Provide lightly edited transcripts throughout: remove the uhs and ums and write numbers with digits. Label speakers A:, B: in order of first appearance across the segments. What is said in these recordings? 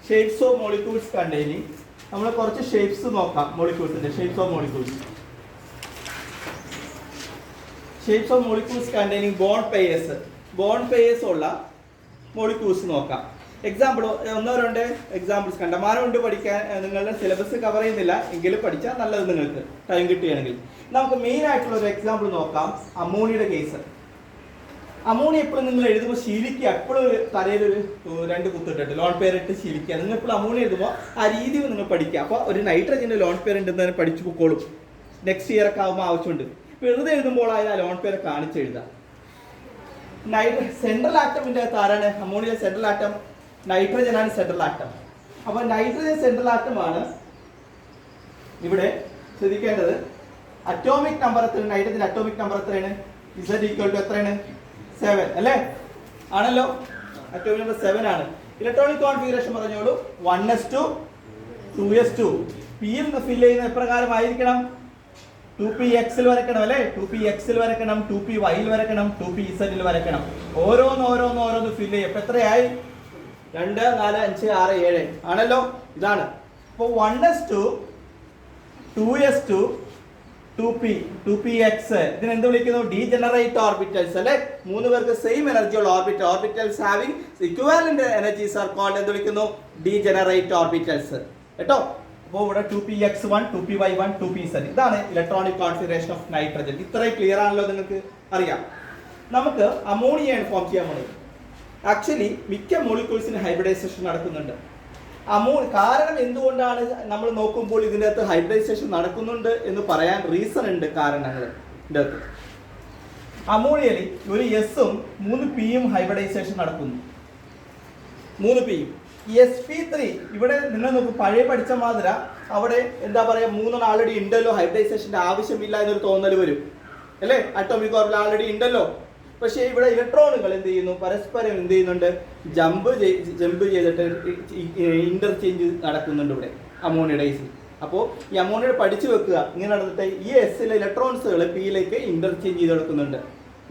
A: Shapes of molecules containing. നമ്മൾ കുറച്ച് shapes നോക്കാം. മോളിക്യൂൾസിന്റെ shapes of molecules. Shapes of molecules containing bond pairs ഉള്ള മോളിക്യൂൾസ് നോക്കാം. എക്സാമ്പിൾ ഒന്നോ രണ്ട് എക്സാമ്പിൾസ് കണ്ടമാനമുണ്ട് പഠിക്കാൻ. നിങ്ങളുടെ സിലബസ് കവർ ചെയ്യുന്നില്ല എങ്കിലും പഠിച്ചാൽ നല്ലത്, നിങ്ങൾക്ക് ടൈം കിട്ടുകയാണെങ്കിൽ. നമുക്ക് മെയിൻ ആയിട്ടുള്ള ഒരു എക്സാമ്പിൾ നോക്കാം. അമോണിയുടെ കേസ്. അമോണിയ എപ്പോഴും നിങ്ങൾ എഴുതുമ്പോൾ ശീലിക്കുക. എപ്പോഴും തലയിലൊരു 2 കുത്തിട്ടിട്ട് ലോൺ പെയർ ഇട്ട് ശീലിക്കുക. നിങ്ങൾ എപ്പോഴും അമോണിയ എഴുതുമ്പോൾ ആ രീതി നിങ്ങൾ പഠിക്കുക. അപ്പോൾ ഒരു നൈട്രജൻ്റെ ലോൺ പെയർ ഉണ്ടെന്ന് പഠിച്ചു പൊക്കോളും. നെക്സ്റ്റ് ഇയർ ഒക്കെ ആകുമ്പോൾ ആവശ്യമുണ്ട്. വെറുതെ എഴുതുമ്പോൾ ആ ലോൺ പെയർ കാണിച്ച് എഴുതാം. സെൻട്രൽ ആറ്റമിൻ്റെ അകത്ത് ആരാണ്? അമോണിയ സെൻട്രൽ ആറ്റം നൈട്രജൻ ആണ് സെൻട്രൽ ആറ്റം. അപ്പോൾ നൈട്രജൻ സെൻട്രൽ ആറ്റം ആണ് ഇവിടെ ശ്രദ്ധിക്കേണ്ടത്. അറ്റോമിക് നമ്പർ എത്രയാണ്? നൈട്രജൻ അറ്റോമിക് നമ്പർ എത്രയാണ്? Z = എത്രയാണ്? 7 അല്ലേ? ആണല്ലോ. അറ്റോമിക് നമ്പർ 7 ആണ്. ഇലക്ട്രോണിക് കോൺഫിഗറേഷൻ പറഞ്ഞോളൂ. 1s2 2s2. p യിൽ ഫില്ല് ചെയ്യുന്ന എപ്രകാരമായിരിക്കണം? 2px വരക്കണം അല്ലേ? 2px വരക്കണം, 2py വരക്കണം, 2pz വരക്കണം. ഓരോന്ന് ഫില്ല് ചെയ്യും. അപ്പൊ എത്രയായി? 2 4 5 6 7 ആണല്ലോ. ഇതാണ്. അപ്പോൾ 1s2 2s2 2px ഇതിനെന്ത് വിളിക്കുന്നു? ഡീജനറേറ്റ് ഓർബിറ്റൽസ് അല്ലേ? 3 പേർക്ക് സെയിം എനർജി ഉള്ള orbitals having equivalent energies are called എന്ത് വിളിക്കുന്നു? ഡീജനറേറ്റ് ഓർബിറ്റൽസ് കേട്ടോ. അപ്പോൾ ഇവിടെ 2px1 2py1 2pz ഇതാണ് ഇലക്ട്രോണിക് കോൺഫിഗറേഷൻ ഓഫ് നൈട്രജൻ. ഇത്രയും ക്ലിയർ ആണല്ലോ, നിങ്ങൾക്ക് അറിയാം. നമുക്ക് അമോണിയയാണ് ഫോം ചെയ്യാൻ പോകുന്നത്. ആക്ച്വലി മിക്ക മോളിക്യൂൾസിന് ഹൈബ്രിഡൈസേഷൻ നടക്കുന്നുണ്ട്. കാരണം എന്തുകൊണ്ടാണ് നമ്മൾ നോക്കുമ്പോൾ ഇതിൻ്റെ അകത്ത് ഹൈബ്രിഡൈസേഷൻ നടക്കുന്നുണ്ട് എന്ന് പറയാൻ റീസൺ ഉണ്ട്, കാരണങ്ങൾ ഇതിൻ്റെ അകത്ത്. അമോണിയയിൽ ഒരു എസും 3 പിയും ഹൈബ്രിഡൈസേഷൻ നടക്കുന്നു. 3 പിയും sp3 ഇവിടെ നിങ്ങൾ നോക്കും. പഴയ പഠിച്ച മാതിര അവിടെ എന്താ പറയുക, 3 ആൾറെഡി ഉണ്ടല്ലോ, ഹൈബ്രിഡൈസേഷന്റെ ആവശ്യമില്ല എന്നൊരു തോന്നൽ വരും അല്ലേ? അറ്റോമിക് ഓർബിറ്റൽ ആൾറെഡി ഉണ്ടല്ലോ. പക്ഷേ ഇവിടെ ഇലക്ട്രോണുകൾ എന്ത് ചെയ്യുന്നു? പരസ്പരം എന്ത് ചെയ്യുന്നുണ്ട്? ജമ്പ് ചെയ്തിട്ട് ഇന്റർചേഞ്ച് നടക്കുന്നുണ്ട് ഇവിടെ അമോണിയുടെ കേസിൽ. അപ്പോൾ ഈ അമോണിയുടെ പഠിച്ചു വെക്കുക. ഇങ്ങനെ നടന്നിട്ട് ഈ എസിലെ ഇലക്ട്രോൺസുകൾ പിയിലേക്ക് ഇന്റർചേഞ്ച് ചെയ്ത് നടക്കുന്നുണ്ട്,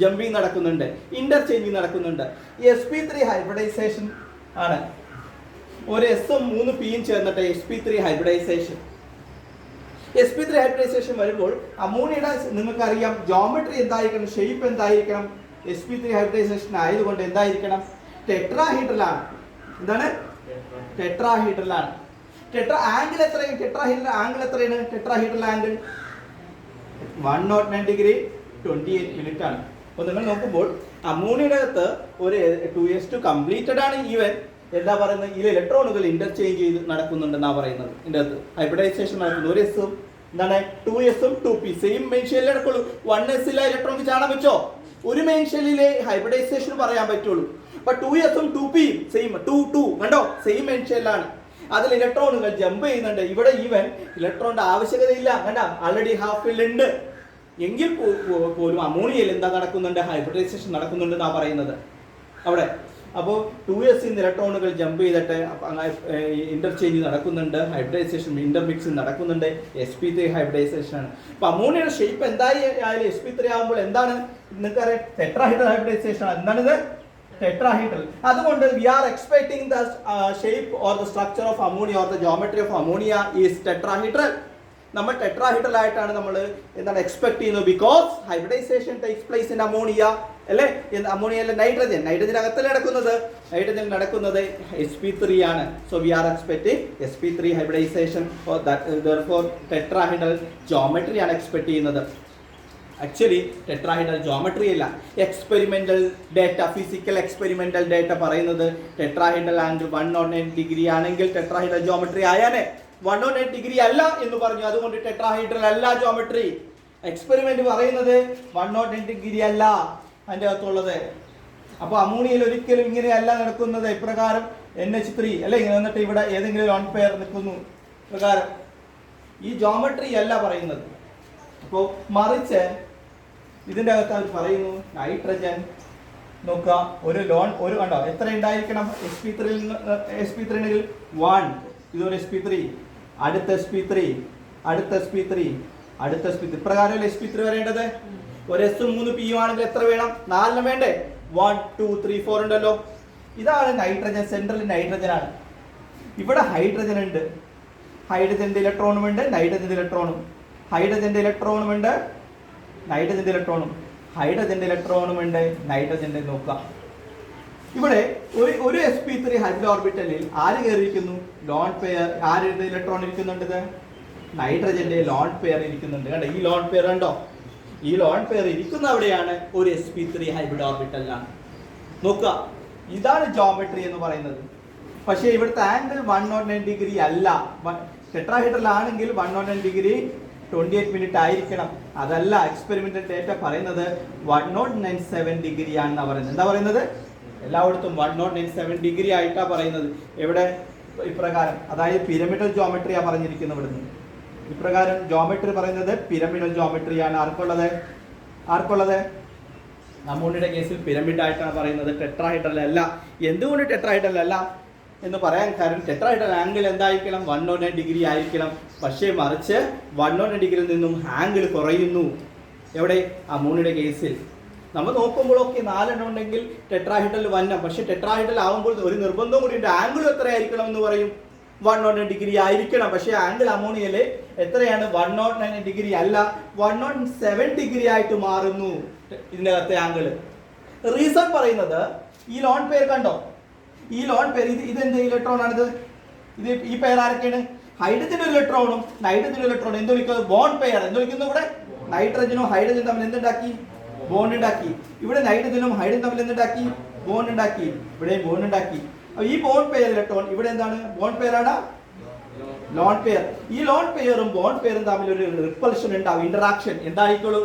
A: ജമ്പിങ് നടക്കുന്നുണ്ട്, ഇന്റർചേഞ്ചിങ് നടക്കുന്നുണ്ട്. ഈ sp3 ഹൈബ്രിഡൈസേഷൻ ആണ്. ഒരു എസും 3 പിയും ചേർന്നിട്ട് sp3 ഹൈബ്രിഡൈസേഷൻ. sp3 ഹൈബ്രിഡൈസേഷൻ വരുമ്പോൾ അമോണിയുടെ നിങ്ങൾക്കറിയാം ജോമെട്രി എന്തായിരിക്കണം, ഷേപ്പ് എന്തായിരിക്കണം? sp3 ഹൈബ്രിഡൈസേഷൻ ആയതുകൊണ്ട് എന്തായിരിക്കണം? ടെട്രാഹീഡ്രലാണ്. എന്താണ്? ടെട്രാഹീഡ്രലാണ്. ആംഗിൾ എത്രയാണ്? ടെട്രാഹീഡ്രൽ ആംഗിൾ എത്രയാണ്? ടെട്രാഹീഡ്രൽ ആംഗിൾ 109 ഡിഗ്രി 28 മിനിറ്റ് ആണ്. അപ്പോൾ നിങ്ങൾ നോക്കുമ്പോൾ അമോണിയുടെ അകത്ത് ഒരു 2s2 കംപ്ലീറ്റഡ് ആണ്. ഈവൻ എന്താ പറയുന്നത്? ഇതിൽ ഇലക്ട്രോണുകൾ ഇന്റർചേഞ്ച് ചെയ്ത് നടക്കുന്നുണ്ടെന്നാണ് പറയുന്നത്. ഇതിൻ്റെ അകത്ത് ഹൈബ്രിഡൈസേഷൻ നടക്കുന്നു. ഒരു എസും എന്താണ് 2s ഉം 2p സെയിം മെയിൻ ഷെല്ലിൽ നടക്കുള്ളൂ. 1s ഇലക്ട്രോണിക്ക് ചാടാൻ പറ്റോ? ഒരു മെയിൻ ഷെല്ലിലെ ഹൈബ്രിഡൈസേഷൻ പറയാൻ പറ്റുള്ളൂ. അപ്പൊ 2s ഉം 2p സെയിം 2 കണ്ടോ? സെയിം മെയിൻ ഷെല്ലാണ്. അതിൽ ഇലക്ട്രോണുകൾ ജമ്പ് ചെയ്യുന്നുണ്ട്. ഇവിടെ ഈവൻ ഇലക്ട്രോണിന്റെ ആവശ്യകതയില്ല. കണ്ട, ആൾറെഡി ഹാഫ് ഫിൽ ഉണ്ട്. എങ്കിൽ പോലും അമോണിയയിൽ എന്താ നടക്കുന്നുണ്ട്? ഹൈബ്രിഡൈസേഷൻ നടക്കുന്നുണ്ടെന്നാണ് പറയുന്നത് അവിടെ. അപ്പോൾ 2s ഇലക്ട്രോണുകൾ ജമ്പ് ചെയ്തിട്ട് ഇന്റർചേഞ്ച് നടക്കുന്നുണ്ട്, ഹൈബ്രിഡൈസേഷൻ ഇന്റർമിക്സിങ് നടക്കുന്നുണ്ട്. sp3 ഹൈബ്രിഡൈസേഷൻ ആണ്. അപ്പൊ അമോണിയയുടെ ഷേപ്പ് എന്തായാലും sp3 ആകുമ്പോൾ എന്താണ്? നിങ്ങൾക്കറിയാം, ടെട്രാഹീഡ്രൽ ഹൈബ്രിഡൈസേഷൻ ആണ്. എന്താണിത്? ടെട്രാഹീഡ്രൽ. അതുകൊണ്ട് we are expecting the shape or the structure of ammonia or the geometry of ammonia is tetrahedral. നമ്മൾ ടെട്രാഹീഡ്രൽ ആയിട്ടാണ് നമ്മൾ എന്താണ് എക്സ്പെക്ട് ചെയ്യുന്നത്. Because hybridisation takes place in ammonia അല്ലേ? അമോണിയയിലെ നൈട്രജൻ അകത്തല്ലേ നടക്കുന്നത്? നൈട്രജൻ നടക്കുന്നത് sp3 ആണ്. So we are expecting sp3 hybridisation. therefore tetrahedral geometry ആണ് എക്സ്പെക്ട് ചെയ്യുന്നത്. ആക്ച്വലി ടെട്രാഹീഡ്രൽ ജോമെട്രി അല്ല, experimental data, physical experimental data പറയുന്നത് ടെട്രാഹീഡ്രൽ ആംഗിൾ 109 ഡിഗ്രി ആണെങ്കിൽ ടെട്രാഹീഡ്രൽ ജോമെട്രി ആയാലേ. 108 ഡിഗ്രി അല്ല എന്ന് പറഞ്ഞു, അതുകൊണ്ട് ടെട്രാഹീഡ്രൽ അല്ല ജോമെട്രി. എക്സ്പെരിമെന്റ് പറയുന്നത് 108 ഡിഗ്രി അല്ല അതിൻ്റെ അകത്തുള്ളത്. അപ്പോൾ അമോണിയയിൽ ഒരിക്കലും ഇങ്ങനെയല്ല നടക്കുന്നത്. ഇപ്രകാരം NH3 അല്ലെ ഇങ്ങനെ വന്നിട്ട് ഇവിടെ ഏതെങ്കിലും ലോൺ പെയർ നിൽക്കുന്നു പ്രകാരം. ഈ ജോമെട്രി അല്ല പറയുന്നത്. അപ്പോൾ മറിച്ച് ഇതിൻ്റെ അകത്ത് അവർ പറയുന്നു നൈട്രജൻ നോക്കുക, ഒരു കണ്ടോ എത്ര ഉണ്ടായിരിക്കണം? sp3 ആണെങ്കിൽ 1, ഇതൊരു sp3, അടുത്ത sp3, അടുത്ത sp3, അടുത്ത sp3, ഇപ്രകാരം sp3 വരേണ്ടത്. ഒരു എസും 3 പിയും ആണെങ്കിൽ എത്ര വേണം? 4 വേണ്ടേ? 1 2 3 4 ഉണ്ടല്ലോ. ഇതാണ് നൈട്രജൻ. സെൻട്രൽ നൈട്രജൻ ആണ്. ഇവിടെ ഹൈഡ്രജൻ ഉണ്ട്, ഹൈഡ്രജന്റെ ഇലക്ട്രോണും ഉണ്ട്, നൈട്രജന്റെ ഇലക്ട്രോണും, ഹൈഡ്രജന്റെ ഇലക്ട്രോണും ഉണ്ട്, നൈട്രജന്റെ ഇലക്ട്രോണും, ഹൈഡ്രജന്റെ ഇലക്ട്രോണും ഉണ്ട്, നൈട്രജന്റെ നോക്കാം. ഇവിടെ ഒരു sp3 ഹൈബ്രിഡ് ഓർബിറ്റലിൽ ആര് കയറിയിരിക്കുന്നു? Lone pair. ആരുടെ ഇലക്ട്രോൺ ഇരിക്കുന്നുണ്ട്? നൈട്രജന്റെ ലോൺ പെയർ ഇരിക്കുന്നുണ്ട്. കണ്ടോ ഈ ലോൺ പെയർ കണ്ടോ? ഈ ലോൺ പെയർ ഇരിക്കുന്ന അവിടെയാണ് ഒരു sp3 ഹൈബ്രിഡ് ഓർബിറ്റലിലാണ്. നോക്കുക, ഇതാണ് ജോമെട്രി എന്ന് പറയുന്നത്. പക്ഷേ ഇവിടുത്തെ ആംഗിൾ 109 ഡിഗ്രി അല്ല. ടെട്രാഹൈഡ്രൽ ആണെങ്കിൽ 109 ഡിഗ്രി 28 മിനിറ്റ് ആയിരിക്കണം. അതല്ല, എക്സ്പെരിമെന്റൽ ഡേറ്റ പറയുന്നത് 1097 ഡിഗ്രി ആണെന്നാ പറയുന്നത്. എന്താ പറയുന്നത്? എല്ലായിടത്തും 1097 ഡിഗ്രി ആയിട്ടാണ് പറയുന്നത്. എവിടെ? ഇപ്രകാരം, അതായത് പിരമിഡൽ ജോമെട്രിയാണ് പറഞ്ഞിരിക്കുന്നത്. ഇവിടുന്ന് ഇപ്രകാരം ജോമെട്രി പറയുന്നത് പിരമിഡൽ ജോമെട്രിയാണ്. ആർക്കുള്ളത്? അമോണിയുടെ കേസിൽ പിരമിഡ് ആയിട്ടാണ് പറയുന്നത്, ടെട്രാഹൈഡ്രൽ അല്ല. എന്തുകൊണ്ട് ടെട്രാഹൈഡ്രൽ അല്ല എന്ന് പറയാൻ കാരണം ടെട്രാഹൈഡ്രൽ ആംഗിൾ എന്തായിരിക്കണം? 109 ഡിഗ്രി ആയിരിക്കണം. പക്ഷേ മറിച്ച് 109 ഡിഗ്രിയിൽ നിന്നും ആംഗിൾ കുറയുന്നു. എവിടെ? അമോണിയുടെ കേസിൽ നമ്മൾ നോക്കുമ്പോഴൊക്കെ 4 എണ്ണം ഉണ്ടെങ്കിൽ ടെട്രാഹൈഡ്രൽ വന്നം. പക്ഷേ ടെട്രാഹൈഡ്രൽ ആകുമ്പോൾ ഒരു നിർബന്ധം കൂടി ഉണ്ട്. ആംഗിൾ എത്രയായിരിക്കണം എന്ന് പറയും? 109 ഡിഗ്രി ആയിരിക്കണം. പക്ഷേ ആംഗിൾ അമോണിയയിലെ എത്രയാണ്? 109 ഡിഗ്രി അല്ല, 107 ഡിഗ്രി ആയിട്ട് മാറുന്നു ഇതിൻ്റെ അകത്തെ ആംഗിൾ. റീസൺ പറയുന്നത് ഈ ലോൺ പെയർ കണ്ടോ? ഈ ലോൺ പെയർ ഇതെന്ത് ഇലക്ട്രോൺ ആണിത്? ഈ പെയർ ആരൊക്കെയാണ്? ഹൈഡ്രജൻ ഇലക്ട്രോണും നൈട്രജൻ ഇലക്ട്രോണും എന്ത് വിളിക്കുന്നത്? Bond pair. എന്ത് വിളിക്കുന്നു? ഇവിടെ നൈട്രജനും ഹൈഡ്രജനും തമ്മിൽ എന്തുണ്ടാക്കി? ബോണ്ട് ഉണ്ടാക്കി. ഇവിടെ നൈട്രജനും ഹൈഡ്രജൻ തമ്മിൽ എന്തുണ്ടാക്കി? ബോണ്ട് ഉണ്ടാക്കി. ഇവിടെ ബോണ്ട് ഉണ്ടാക്കി. ഈ ബോണ്ട് പെയർ ഇലക്ട്രോൺ ഇവിടെ എന്താണ്? ബോണ്ട് പെയർ ആണ്, ലോൺ പെയർ. ഈ ലോൺ പെയറും ബോണ്ട് പെയറും തമ്മിൽ ഒരു റിപ്പൾഷൻ ഉണ്ടാവും, ഇന്ററാക്ഷൻ. എന്തായിക്കോളൂ?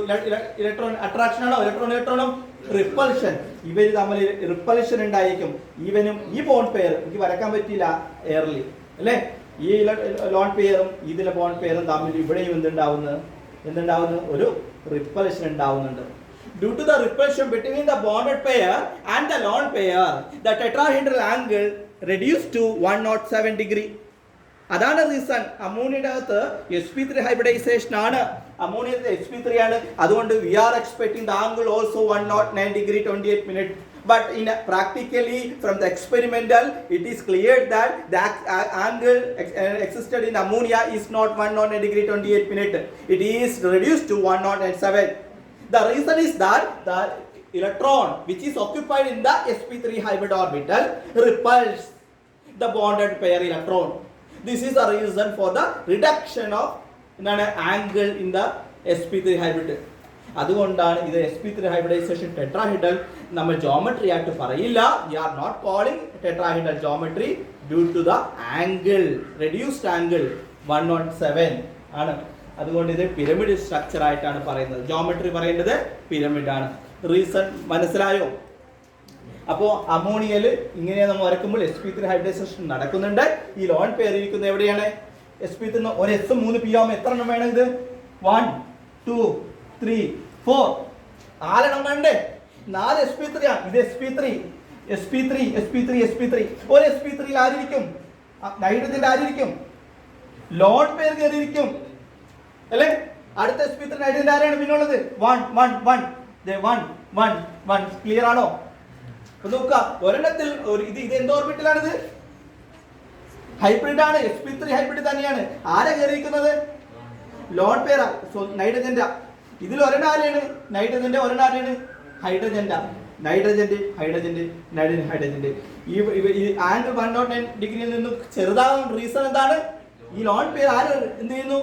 A: ഇലക്ട്രോൺ അട്രാക്ഷൻ ആണോ? ഇലക്ട്രോണും റിപ്പൾഷൻ. ഇവർ തമ്മിൽ റിപ്പൾഷൻ ഉണ്ടായിരിക്കും. ഇവനും ഈ ബോണ്ട് പെയർ എനിക്ക് വരക്കാൻ പറ്റിയില്ല എയർലി അല്ലേ? ഈ ലോൺ പെയറും ഇതിലെ ബോണ്ട് പെയറും തമ്മിൽ ഇവിടെയും എന്തുണ്ടാവുന്നു? ഒരു റിപ്പൾഷൻ ഉണ്ടാവുന്നുണ്ട്. Due to the repulsion between the bonded pair and the lone pair, the tetrahedral angle reduced to 107 degree. അതാണ് റീസൺ. അമോണിയയുടെ അകത്ത് sp3 ഹൈബ്രിഡൈസേഷൻ ആണ്. അമോണിയയുടെ sp3 ആണ്. അതുകൊണ്ട് we are expecting the angle also 109 degree 28 minutes. But in practically from the experimental, it is clear that the angle existed in ammonia is not 109 degree 28 minutes. It is reduced to 107. The reason is that the electron which is occupied in the sp3 hybrid orbital repels the bonded pair electron. This is the reason for the reduction of angle in the sp3 hybrid. അതുകൊണ്ടാണ് ഇത് sp3 hybridization tetrahedral നമ്മൾ geometry ആയിട്ട് പറയില്ല. We are not calling tetrahedral geometry due to the angle, reduced angle 107 ആണ്. അതുകൊണ്ട് ഇത് pyramid structure ആയിട്ടാണ് പറയുന്നത്. ജോമെട്രി പറയേണ്ടത് പിരമിഡ് ആണ്. റീസൺ മനസ്സിലായോ? അപ്പോൾ അമോണിയയിൽ ഇങ്ങനെ നമ്മൾ വരക്കുമ്പോൾ sp3 ഹൈബ്രിഡൈസേഷൻ നടക്കുന്നുണ്ട്. ഈ ലോൺ പെയർ ഇരിക്കുന്നത് എവിടെയാണ്? sp3 ഒരു s 3 p ആവുമ്പോൾ എത്ര എണ്ണം വേണം? ഇത് 1 2 3 4 4 എണ്ണം വേണ്ടേ? 4 sp3 ആണ്. ഇത് sp3 ഒരു sp3 ആരിയിരിക്കും? നൈട്രജന്റെ ആരിയിരിക്കും? ലോൺ പെയർ കയറിയിരിക്കും അല്ലേ? അടുത്ത sp3 നൈട്രജന്റെ ആരാണ് പിന്നുള്ളത്? 1 ക്ലിയർ ആണോ? നോക്കുക, ഒരെണ്ണത്തിൽ ഇത് എന്ത് ഓർബിറ്റലാണിത്? ഹൈബ്രിഡ് ആണ്. sp3 ഹൈബ്രിഡ് തന്നെയാണ്. ആരാ കയറിയിരിക്കുന്നത്? Lone pair നൈട്രജന്റെ. ഇതിൽ ഒരെണ്ണം ആരെയാണ്? നൈട്രജന്റെ. ഒരെണ്ണം ആരെയാണ്? ഹൈഡ്രജന്റെ. ഹൈഡ്രജന്റെ ഈ ആംഗിൾ 109 ഡിഗ്രിയിൽ നിന്നും ചെറുതാകാൻ റീസൺ എന്താണ്? ഈ ലോൺ പെയർ ആര് എന്ത് ചെയ്യുന്നു?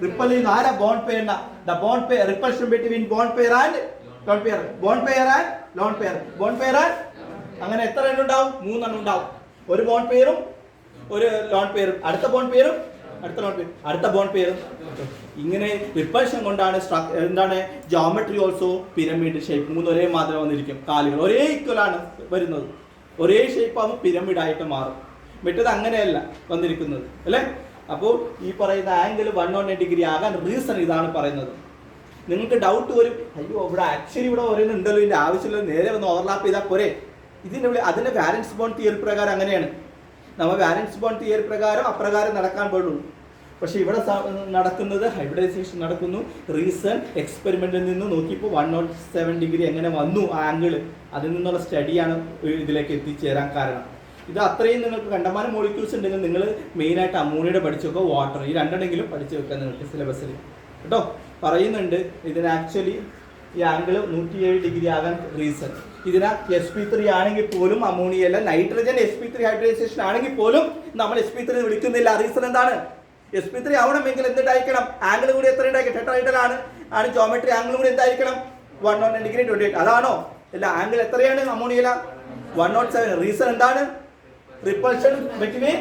A: റിപ്പൽ ചെയ്യുന്നു. ആരാ? ബോണ്ട് പെയറിന. The bond pair repulsion between bond pair and lone pair. Bond pair and lone pair. Bond pair and അങ്ങനെ എത്ര എണ്ണം ഉണ്ടാവും? 3 എണ്ണം ഉണ്ടാവും. ഒരു ബോണ്ട് പെയറും ഒരു ലോൺ പെയറും, അടുത്ത ബോണ്ട് പെയറും അടുത്ത ബോണ്ട് പെയറും. ഇങ്ങനെ റിപ്പൾഷൻ കൊണ്ടാണ് എന്താണ് ജോമെട്രി ഓൾസോ പിരമിഡ് ഷേപ്പ്. 3 ഒരേ മാതിരി വന്നിരിക്കും. കാലുകൾ ഒരേ ഈക്വലാണ് വരുന്നത്. ഒരേ ഷേപ്പ് ആകുമ്പോൾ പിരമിഡ് ആയിട്ട് മാറും. മറ്റേത് അങ്ങനെയല്ല വന്നിരിക്കുന്നത് അല്ലേ? അപ്പോൾ ഈ പറയുന്ന ആംഗിൾ 109 ഡിഗ്രി ആകാൻ റീസൺ ഇതാണ് പറയുന്നത്. നിങ്ങൾക്ക് ഡൗട്ട് വരും, അയ്യോ ഇവിടെ ആക്ച്വലി ഇവിടെ ഓരോന്നുണ്ടല്ലോ, ഇതിൻ്റെ ആവശ്യമില്ല, നേരെ വന്ന് ഓവർലാപ്പ് ചെയ്താൽ പോരെ. അതിൻ്റെ വാലൻസ് ബോണ്ട് തിയറി പ്രകാരം അങ്ങനെയാണ്. നമ്മൾ വാലൻസ് ബോണ്ട് തിയറി പ്രകാരം അപ്രകാരം നടക്കാൻ പാടുള്ളൂ. പക്ഷേ ഇവിടെ നടക്കുന്നത് ഹൈബ്രിഡൈസേഷൻ നടക്കുന്നു. റീസൺ എക്സ്പെരിമെന്റിൽ നിന്ന് നോക്കിയപ്പോൾ 107 ഡിഗ്രി എങ്ങനെ വന്നു ആംഗിൾ, അതിൽ നിന്നുള്ള സ്റ്റഡിയാണ് ഇതിലേക്ക് എത്തിച്ചേരാൻ കാരണം. ഇത് അത്രയും നിങ്ങൾക്ക് കണ്ടമാനം മോളിക്യൂൾസ് ഉണ്ടെങ്കിൽ നിങ്ങൾ മെയിനായിട്ട് അമോണിയയുടെ പഠിച്ചു വെക്കുക, വാട്ടർ, ഈ രണ്ടെണ്ണെങ്കിലും പഠിച്ചു വെക്കുക നിങ്ങൾക്ക് സിലബസിൽ കേട്ടോ. പറയുന്നുണ്ട് ഇതിന് ആക്ച്വലി ഈ ആംഗിൾ 107 ഡിഗ്രി ആകാൻ റീസൺ ഇതിന് sp3 ആണെങ്കിൽ പോലും അമോണിയ അല്ല, നൈട്രജൻ sp3 ഹൈബ്രിഡൈസേഷൻ ആണെങ്കിൽ പോലും നമ്മൾ sp3 വിളിക്കുന്നില്ല. റീസൺ എന്താണ്? sp3 ആവണമെങ്കിൽ എന്തുണ്ടായിരിക്കണം? ആംഗിൾ കൂടി എത്ര ഉണ്ടായിരിക്കും? ടെട്രാഹൈഡ്രൽ ആണ് ജോമെട്രി, ആംഗിൾ കൂടി എന്തായിരിക്കണം? 109 ഡിഗ്രി 28. അതാണോ? അല്ല, ആംഗിൾ എത്രയാണ് അമോണിയല? 107. റീസൺ എന്താണ്? Repulsion between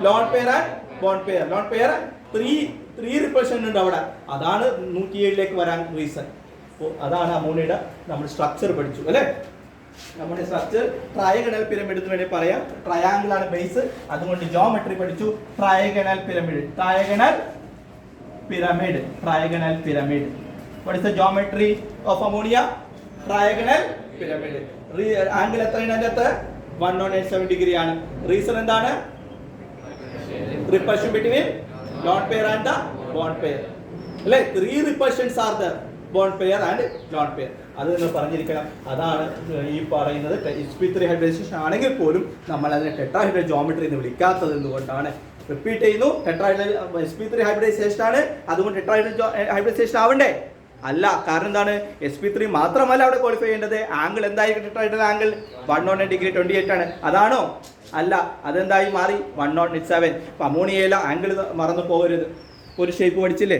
A: lone pair and bond pair. Lone pair 3 repulsion ഉണ്ട് അവിടെ, അതാണ് 107ലേക്ക് വരാൻ റീസൺ. അപ്പോൾ അതാണ് അമോണിയയുടെ നമ്മൾ സ്ട്രക്ചർ പഠിച്ചു അല്ലേ. നമ്മുടെ സ്ട്രക്ചർ ട്രയഗണൽ പിരമിഡ് എന്ന് വേണമെങ്കിൽ പറയാം. ട്രയാങ്കിൾ ആണ് ബേസ്, അതുകൊണ്ട് ജോമെട്രി പഠിച്ചു. Trigonal pyramid, trigonal pyramid, trigonal pyramid. What is the geometry of ammonia? Trigonal pyramid. Angle എത്രയാണ് അതിൻ്റെ അകത്ത്? 107 ഡിഗ്രി ആണ്. റീസൺ എന്താണ്? Repulsion between lone pair and the bond pair അല്ലേ. 3 repulsions are the bond pair and lone pair. അത് നിങ്ങൾ പറഞ്ഞിരിക്കണം. അതാണ് ഈ പറയുന്നത്. sp3 ഹൈബ്രിഡൈസേഷൻ ആണെങ്കിൽ പോലും നമ്മൾ അതിനെ ടെട്രാഹൈഡ്രൽ ജോമെട്രി എന്ന് വിളിക്കാത്തത് എന്തുകൊണ്ടാണ്? റിപ്പീറ്റ് ചെയ്യുന്നു, ടെട്രാഹൈഡ്രൽ sp3 ഹൈബ്രിഡൈസേഷൻ ആണ്, അതുകൊണ്ട് ടെട്രാഹൈഡ്രൽ ഹൈബ്രിഡൈസേഷൻ ആവണ്ടേ? അല്ല. കാരണം എന്താണ്? sp3 മാത്രമല്ല അവിടെ ക്വാളിഫൈ ചെയ്യേണ്ടത്. ആംഗിൾ എന്തായിരിക്കും? ടെട്രാഹൈഡ്രൽ ആംഗിൾ 109 ഡിഗ്രി 28 ആണ്. അതാണോ? അല്ല. അതെന്തായി മാറി? 107. അമോണിയയില ആംഗിൾ മറന്നു പോകരുത്. ഒരു ഷേപ്പ് പഠിച്ചില്ലേ?